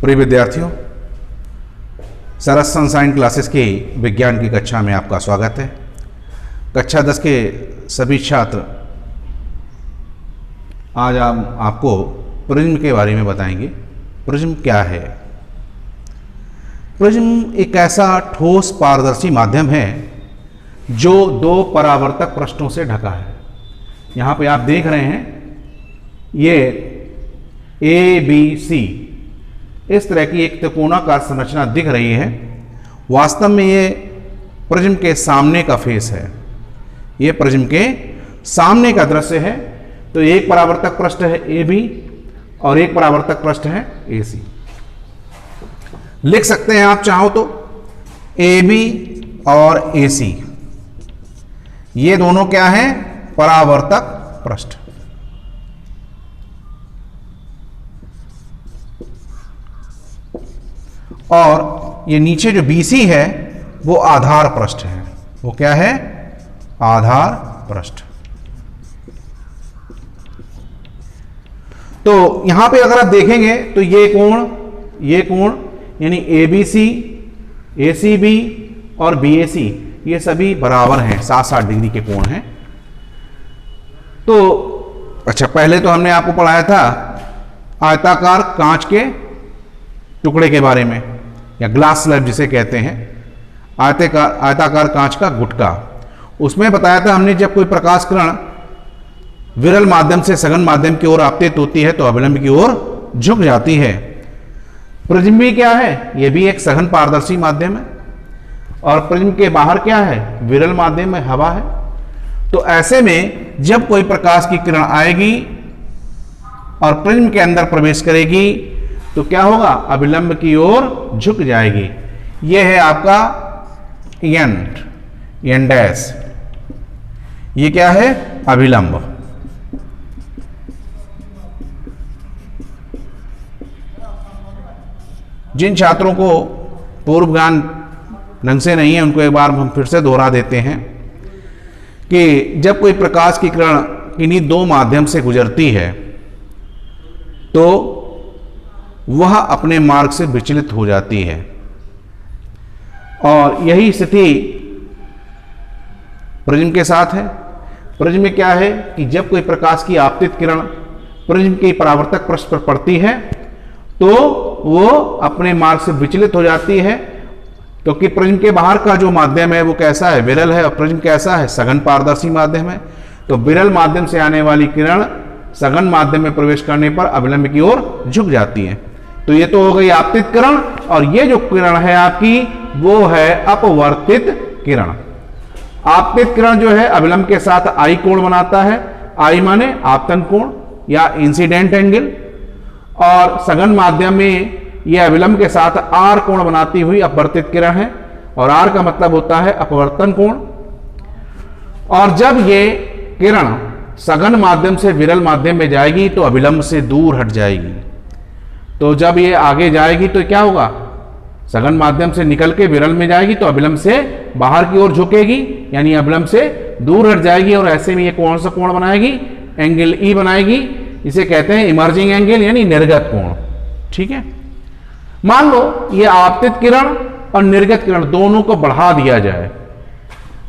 प्रिय विद्यार्थियों, सरस sunshine classes की विज्ञान की कक्षा में आपका स्वागत है। कक्षा 10 के सभी छात्र आज आपको प्रिज्म के बारे में बताएंगे। प्रिज्म क्या है? प्रिज्म एक ऐसा ठोस पारदर्शी माध्यम है जो दो परावर्तक पृष्ठों से ढका है। यहाँ पे आप देख रहे हैं ये ABC इस तरह की एक त्रिकोणाकार संरचना दिख रही है। वास्तव में ये प्रिज्म के सामने का फेस है। ये प्रिज्म के सामने का दृश्य है। तो एक परावर्तक पृष्ठ है AB और एक परावर्तक पृष्ठ है AC। लिख सकते हैं आप चाहो तो AB और AC, ये दोनों क्या है? परावर्तक पृष्ठ। और ये नीचे जो BC है वो आधार पृष्ठ है। वो क्या है? आधार पृष्ठ। तो यहां पे अगर आप देखेंगे तो ये कोण यानी ABC, ACB और BAC ये सभी बराबर हैं, 60-60 डिग्री के कोण हैं। तो अच्छा, पहले तो हमने आपको पढ़ाया था आयताकार कांच के टुकड़े के बारे में, या ग्लास स्लैब जिसे कहते हैं, आयताकार कांच का गुटका। उसमें बताया था हमने, जब कोई प्रकाश किरण विरल माध्यम से सघन माध्यम की ओर आपतित होती है तो अभिलंब की ओर झुक जाती है। प्रिज्म भी क्या है? यह भी एक सघन पारदर्शी माध्यम है। और प्रिज्म के बाहर क्या है? विरल माध्यम में हवा है। तो ऐसे में जब कोई प्रकाश की किरण आएगी और प्रिज्म के अंदर प्रवेश करेगी तो क्या होगा? अभिलंब की ओर झुक जाएगी। यह है आपका एन डैश। ये क्या है? अभिलंब। जिन छात्रों को पूर्व ज्ञान ढंग से नहीं है उनको एक बार हम फिर से दोहरा देते हैं कि जब कोई प्रकाश की किरण इन्हीं दो माध्यम से गुजरती है तो वह अपने मार्ग से विचलित हो जाती है। और यही स्थिति प्रिज्म के साथ है। प्रिज्म में क्या है कि जब कोई प्रकाश की आपतित किरण प्रिज्म के परावर्तक पृष्ठ पर पड़ती है तो वो अपने मार्ग से विचलित हो जाती है, क्योंकि प्रिज्म के बाहर का जो माध्यम है वो कैसा है? विरल है। और प्रिज्म कैसा है? सघन पारदर्शी माध्यम है। तो विरल माध्यम से आने वाली किरण सघन माध्यम में प्रवेश करने पर अभिलंब की ओर झुक जाती है। तो ये तो हो गई आपतित किरण, और ये जो किरण है आपकी वो है अपवर्तित किरण। आपतित किरण जो है अभिलंब के साथ आई कोण बनाता है। आई माने आपतन कोण या इंसिडेंट एंगल, और सघन माध्यम में यह अभिलंब के साथ आर कोण बनाती हुई अपवर्तित किरण है। और आर का मतलब होता है अपवर्तन कोण। और जब ये किरण सघन माध्यम से विरल माध्यम में जाएगी तो अभिलंब से दूर हट जाएगी। तो जब ये आगे जाएगी तो क्या होगा? सघन माध्यम से निकल के विरल में जाएगी तो अभिलंब से बाहर की ओर झुकेगी, यानी अभिलंब से दूर हट जाएगी। और ऐसे में ये कौन सा कोण बनाएगी? एंगल ई बनाएगी। इसे कहते हैं इमर्जिंग एंगल यानी निर्गत कोण। ठीक है। मान लो ये आपतित किरण और निर्गत किरण दोनों को बढ़ा दिया जाए।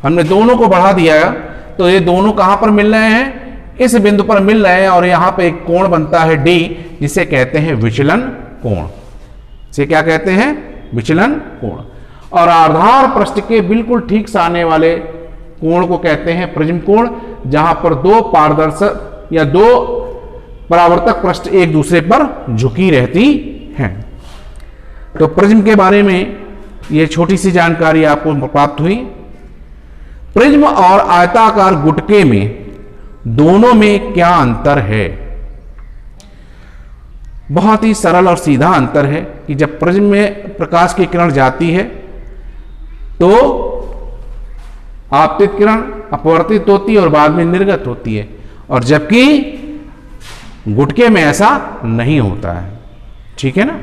हमने दोनों को बढ़ा दिया तो ये दोनों कहां पर मिल रहे हैं? इस बिंदु पर मिल रहे हैं। और यहां पे एक कोण बनता है D, जिसे कहते हैं विचलन कोण। इसे क्या कहते हैं? विचलन कोण। और आधार पृष्ठ के बिल्कुल ठीक से आने वाले कोण को कहते हैं प्रिज्म कोण, जहां पर दो पारदर्शक या दो परावर्तक पृष्ठ एक दूसरे पर झुकी रहती हैं। तो प्रिज्म के बारे में यह छोटी सी जानकारी आपको प्राप्त हुई। प्रिज्म और आयताकार गुटके में दोनों में क्या अंतर है? बहुत ही सरल और सीधा अंतर है कि जब प्रिज्म में प्रकाश की किरण जाती है तो आपतित किरण अपवर्तित होती है और बाद में निर्गत होती है, और जबकि गुटके में ऐसा नहीं होता है। ठीक है ना?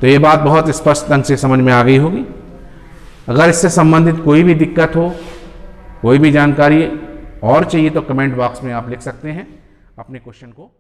तो ये बात बहुत स्पष्ट ढंग से समझ में आ गई होगी। अगर इससे संबंधित कोई भी दिक्कत हो, कोई भी जानकारी और चाहिए तो कमेंट बॉक्स में आप लिख सकते हैं अपने क्वेश्चन को।